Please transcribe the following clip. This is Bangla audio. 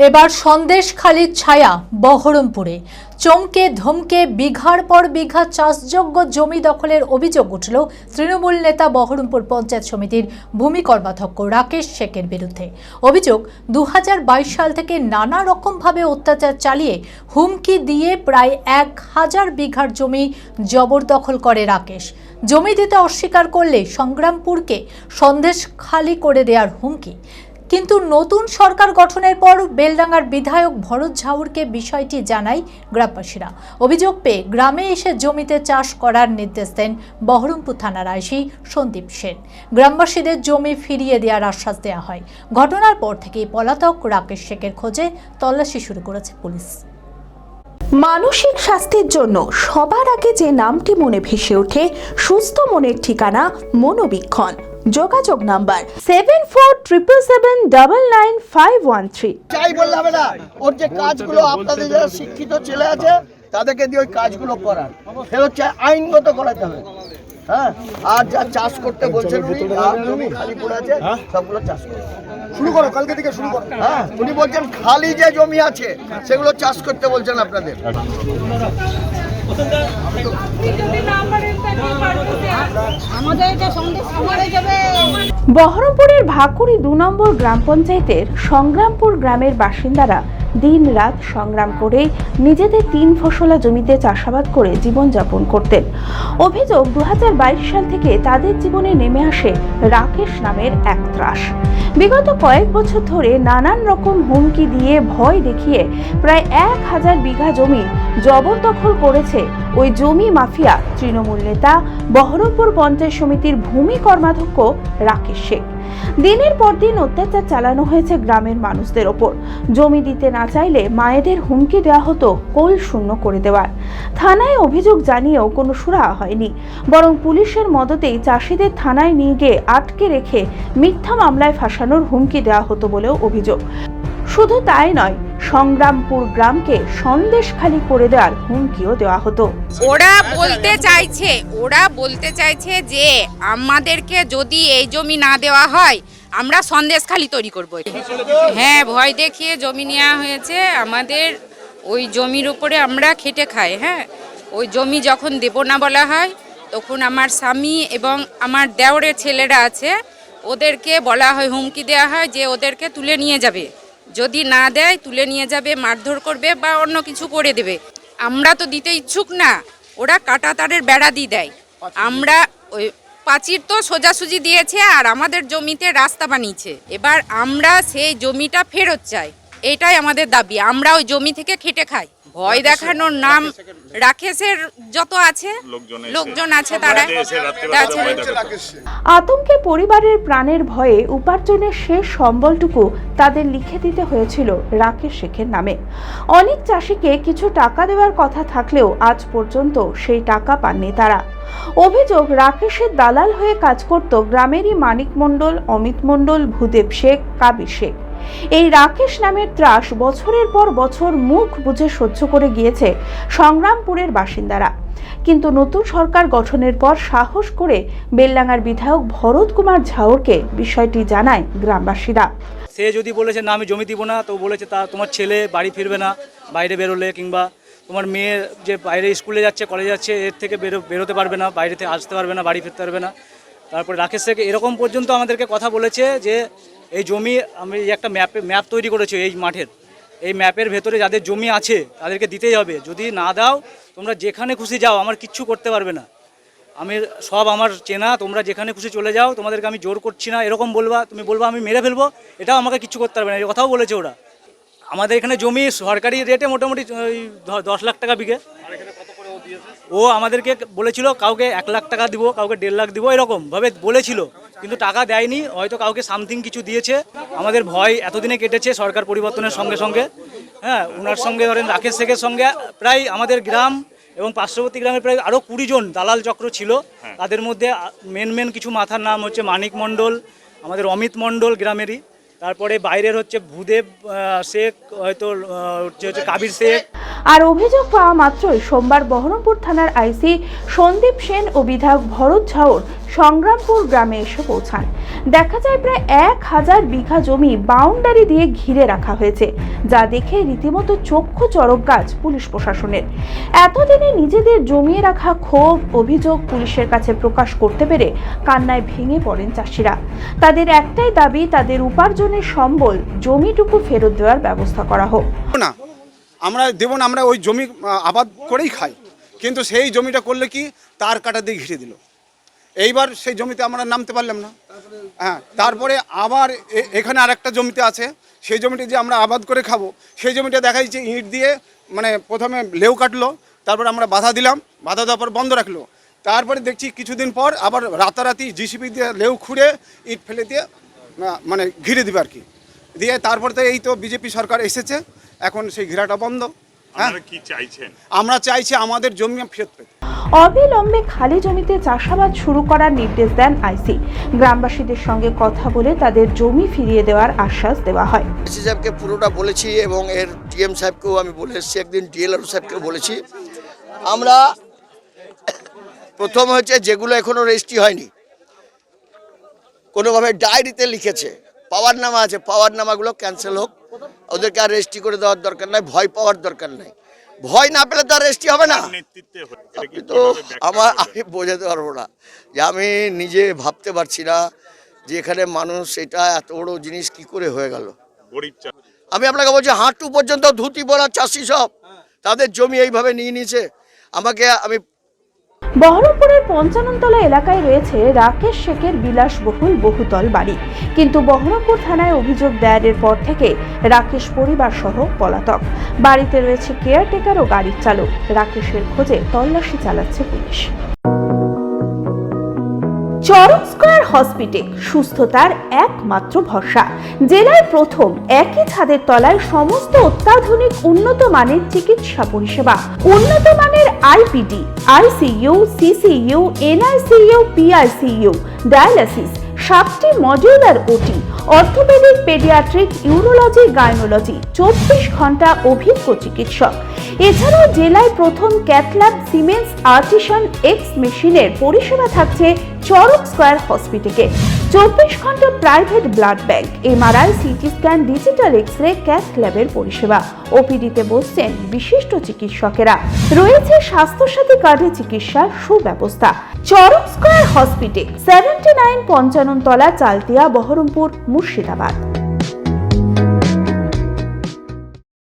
এবার সন্দেশখালির ছায়া বহরমপুরে। চমকে ধমকে বিঘার পর বিঘা চাষযোগ্য জমি দখলের অভিযোগ উঠল তৃণমূল নেতা বহরমপুর পঞ্চায়েত সমিতির ভূমি কর্মাধ্যক্ষ রাকেশ শেখের বিরুদ্ধে। অভিযোগ 2022 সাল থেকে নানা রকমভাবে অত্যাচার চালিয়ে হুমকি দিয়ে প্রায় 1000 বিঘার জমি জবরদখল করে রাকেশ। জমি দিতে অস্বীকার করলে সংগ্রামপুরকে সন্দেশখালি করে দেওয়ার হুমকি। কিন্তু নতুন সরকার গঠনের পর বেলডাঙ্গার বিধায়ক ভরত ঝাউরকে বিষয়টি জানায় গ্রামবাসীরা। অভিযোগ পেয়ে গ্রামে এসে জমিতে চাষ করার নির্দেশ দেন বহরমপুর থানার আইসি সন্দীপ সেন। গ্রামবাসীদের জমি ফিরিয়ে দেওয়ার আশ্বাস দেওয়া হয়। ঘটনার পর থেকেই পলাতক রাকেশ শেখের খোঁজে তল্লাশি শুরু করেছে পুলিশ। মানসিক স্বাস্থ্যের জন্য সবার আগে যে নামটি মনে ভেসে ওঠে, সুস্থ মনের ঠিকানা মনোবীক্ষণ। যোগাযোগ নাম্বার 7477799513। চাই বললে হবে না, ওর যে কাজগুলো আপনাদের যারা শিক্ষিত ছেলে আছে তাদেরকে দিয়ে ওই কাজগুলো করার ফেরত চাই, আইনগত করাতে হবে। হ্যাঁ, আর যা চাষ করতে বলছেন জমি খালি পড়ে আছে সবগুলো চাষ করো, শুরু করো, কালকে থেকে শুরু করো। হ্যাঁ, উনি বলছেন খালি যে জমি আছে সেগুলো চাষ করতে বলছেন আপনাদের। বহরমপুরের ভাকুড়ি 2 নম্বর গ্রাম পঞ্চায়েতের সংগ্রামপুর গ্রামের বাসিন্দারা দিন রাত সংগ্রাম করে নিজেদের 3 ফসলা জমিতে চাষাবাদ করে জীবনযাপন করতেন। অভিযোগ 2022 সাল থেকে তাদের জীবনে নেমে আসে রাকেশ নামের এক ত্রাস। বিগত কয়েক বছর ধরে নানান রকম হুমকি দিয়ে ভয় দেখিয়ে প্রায় 1000 বিঘা জমি জবরদখল করেছে ওই জমি মাফিয়া তৃণমূল নেতা বহরমপুর পঞ্চায়েত সমিতির ভূমি কর্মাধ্যক্ষ রাকেশ শেখ। দিনের পর দিন অত্যাচার চালানো হয়েছে গ্রামের মানুষদের ওপর। জমি দিতে না চাইলে মায়েদের হুমকি দেওয়া হতো কোল শূন্য করে দেওয়ার। থানায় অভিযোগ জানিয়েও কোনো সুরাহা হয়নি, বরং পুলিশের মদতেই চাষিদের থানায় নিয়ে গিয়ে আটকে রেখে মিথ্যা মামলায় ফাঁসানোর হুমকি দেওয়া হতো বলেও অভিযোগ। শুধু তাই নয়, সংগ্রামপুর গ্রামকে সন্দেশখালি করে দেওয়ার হুমকিও দেওয়া হতো। ওরা বলতে চাইছে যে আমাদেরকে যদি এই জমি না দেওয়া হয় আমরা সন্দেশখালি তৈরি করব। হ্যাঁ, ভয় দেখিয়ে জমি নেওয়া হয়েছে আমাদের। ওই জমির উপরে আমরা খেটে খাই। হ্যাঁ, ওই জমি যখন দেব না বলা হয় তখন আমার স্বামী এবং আমার দেওরের ছেলেরা আছে, ওদেরকে বলা হয়, হুমকি দেওয়া হয় যে ওদেরকে তুলে নিয়ে যাবে, যদি না দেয় তুলে নিয়ে যাবে, মারধর করবে বা অন্য কিছু করে দেবে। আমরা তো দিতে ইচ্ছুক না, ওরা কাটা তারের বেড়া দিয়ে দেয়। আমরা ওই প্রাচীর তো সোজাসুজি দিয়েছে আর আমাদের জমিতে রাস্তা বানিয়েছে। এবার আমরা সেই জমিটা ফেরত চাই, এটাই আমাদের দাবি। আমরা ওই জমি থেকে খেটে খাই। ভয় দেখানোর নাম রাকেশের যত আছে লোকজন আছে তারা আতঙ্কে পরিবারের প্রাণের ভয়ে উপার্জনের শেষ সম্বলটুকু তাদের লিখে দিতে হয়েছিল রাকেশ শেখের নামে। অনেক চাষিকে কিছু টাকা দেওয়ার কথা থাকলেও আজ পর্যন্ত সেই টাকা পাননি তারা। অভিযোগ, রাকেশের দালাল হয়ে কাজ করত গ্রামেরই মানিক মণ্ডল, অমিত মণ্ডল, ভূদেব শেখ, কাবির শেখ। এই রাকেশ নামের ত্রাস বছরের পর বছর মুখ বুজে সহ্য করে গিয়েছে সংগ্রামপুরের বাসিন্দারা। কিন্তু নতুন সরকার গঠনের পর সাহস করে বেলডাঙ্গার বিধায়ক ভরত কুমার ঝাউরকে বিষয়টি জানায় গ্রামবাসীরা। সে যদি বলেছে না আমি জমি দিব না, তো বলেছে তা তোমার ছেলে বাড়ি ফিরবে না বাইরে বেরোলে, কিংবা তোমার মেয়ে যে বাইরে স্কুলে যাচ্ছে, কলেজে যাচ্ছে, এর থেকে বেরোতে পারবে না, বাইরেতে আসতে পারবে না, বাড়ি ফিরতে পারবে না। তারপরে রাকেশ থেকে এরকম পর্যন্ত আমাদেরকে কথা বলেছে যে এই জমি আমি একটা ম্যাপ তৈরি করেছি এই মাঠের, এই ম্যাপের ভেতরে যাদের জমি আছে তাদেরকে দিতেই হবে, যদি না দাও তোমরা যেখানে খুশি যাও, আমার কিচ্ছু করতে পারবে না, আমি সব আমার চেনা, তোমরা যেখানে খুশি চলে যাও, তোমাদেরকে আমি জোর করছি না, এরকম বলবা, তুমি বলবা আমি মেরে ফেলবো, এটাও আমাকে কিচ্ছু করতে পারবে না, এই কথাও বলেছে ওরা। আমাদের এখানে জমি সরকারি রেটে মোটামুটি 10 লাখ টাকা বিঘে। ও আমাদেরকে বলেছিল কাউকে 1 লাখ টাকা দিব, কাউকে 1.5 লাখ দিব, এরকম ভাবে বলেছিল, কিন্তু টাকা দেয়নি। হয়তো কাউকে সামথিং কিছু দিয়েছে। আমাদের ভয় এতদিনে কেটেছে সরকার পরিবর্তনের সঙ্গে সঙ্গে। হ্যাঁ, ওনার সঙ্গে ধরেন রাকেশ শেখের সঙ্গে প্রায় আমাদের গ্রাম এবং পার্শ্ববর্তী গ্রামের প্রায় আরও 20 জন দালাল চক্র ছিল। তাদের মধ্যে মেন কিছু মাথার নাম হচ্ছে মানিক মণ্ডল, আমাদের অমিত মণ্ডল গ্রামেরই, তারপরে বাইরের হচ্ছে ভূদেব শেখ, হয়তো হচ্ছে কাবির শেখ। আর অভিযোগ পাওয়া মাত্রই সোমবার বহরমপুর থানার আইসি সন্দীপ সেন ও বিধায়ক ভরত ঝাউর সংগ্রামপুর গ্রামে এসে পৌঁছান। দেখা যায় প্রায় 1000 বিঘা জমি বাউন্ডারি দিয়ে ঘিরে রাখা হয়েছে, যা দেখে রীতিমতো চক্ষু চড়ক গাছ পুলিশ প্রশাসনের। এতদিনে নিজেদের জমিয়ে রাখা ক্ষোভ অভিযোগ পুলিশের কাছে প্রকাশ করতে পেরে কান্নায় ভেঙে পড়েন চাষিরা। তাদের একটাই দাবি, তাদের উপার্জনের সম্বল জমিটুকু ফেরত দেওয়ার ব্যবস্থা করা হোক। না, আমরা দেব না, আমরা ওই জমি আবাদ করেই খাই, কিন্তু সেই জমিটা করলে কি তার কাটা দিয়ে ঘিরে দিল। এইবার সেই জমিতে আমরা নামতে পারলাম না। হ্যাঁ, তারপরে আবার এখানে আরেকটা জমিতে আছে, সেই জমিটা যে আমরা আবাদ করে খাবো, সেই জমিটা দেখা যাচ্ছে ইট দিয়ে মানে প্রথমে লেউ কাটলো, তারপর আমরা বাধা দিলাম, বাধা দেওয়ার পর বন্ধ রাখলো। তারপরে দেখছি কিছুদিন পর আবার রাতারাতি জিসিপি দিয়ে লেউ খুঁড়ে ইট ফেলে দিয়ে মানে ঘিরে দিবে আর কি, দিয়ে তারপর তো এই তো বিজেপি সরকার এসেছে, এখন সেই ঘেরাটা বন্ধ। হ্যাঁ, কি চাইছেন? আমরা চাইছি আমাদের জমি ফেরত পেতে। অবিলম্বে খালি জমিতে চাষাবাদ শুরু করার নির্দেশ দেন আইসি। গ্রামবাসীদের সঙ্গে কথা বলে তাদের জমি ফিরিয়ে দেওয়ার আশ্বাস দেওয়া হয়। এসি সাহেবকে পুরোটা বলেছি এবং এর ডিএম সাহেবকেও আমি বলে এসেছি, একদিন ডিএলআর সাহেবকেও বলেছি। আমরা প্রথম হচ্ছে যেগুলো এখনো রেজিস্ট্রি হয়নি, কোনোভাবে ডায়েরিতে লিখেছে, পাওয়ার নামা আছে, পাওয়ার নামাগুলো ক্যান্সেল হোক, ওদেরকে আর রেজিস্ট্রি করে দেওয়ার দরকার নাই, ভয় পাওয়ার দরকার নাই। ভয় না পেলে তো আর রেজিস্ট্রি হবে না। নেতৃত্বে তো আমি বোঝাতে পারবো না যে আমি নিজে ভাবতে পারছি না যে এখানে মানুষ এটা এত বড় জিনিস কি করে হয়ে গেল। আমি আপনাকে বলছি, হাঁটু পর্যন্ত ধুতি পরা চাষি সব তাদের জমি এইভাবে নিয়ে নিয়েছে। আমি বহরমপুরের 55 তলা এলাকায় রয়েছে রাকেশ শেখের বিলাসবহুল বহুতল বাড়ি, কিন্তু বহরমপুর থানায় অভিযোগ দায়েরের পর থেকে রাকেশ পরিবার সহ পলাতক। বাড়িতে রয়েছে কেয়ারটেকার ও গাড়ির চালক। রাকেশের খোঁজে তল্লাশি চালাচ্ছে পুলিশ। চরক স্কয়ার হসপিটাল সুস্থতার একমাত্র ভরসা। জেলায় প্রথম একই ছাদের তলায় সমস্ত অত্যাধুনিক উন্নত মানের চিকিৎসা পরিষেবা, উন্নত মানের IPD, ICU, CCU, NICU, PICU, dialysis, 7টি modular OT, orthopaedic, paediatric, urology, gynaecology, 24 ঘন্টা অভিজ্ঞ চিকিৎসক। এছাড়াও জেলায় প্রথম ক্যাথল্যাব, সিমেন্স, আর্টিসান, এক্স মেশিনের পরিষেবা থাকছে চরক স্কয়ার হসপিটালে। 24 ঘন্টা private blood bank, MRI, CT scan, digital X-ray, cath ল্যাবের পরিষেবা। ওপিডিতে বসছেন বিশিষ্ট চিকিৎসকেরা। রয়েছে স্বাস্থ্যসাথী কার্ডে চিকিৎসার সুব্যবস্থা। চরক স্কয়ার হসপিটাল, 79 55 তলা, চালতিয়া, বহরমপুর, মুর্শিদাবাদ।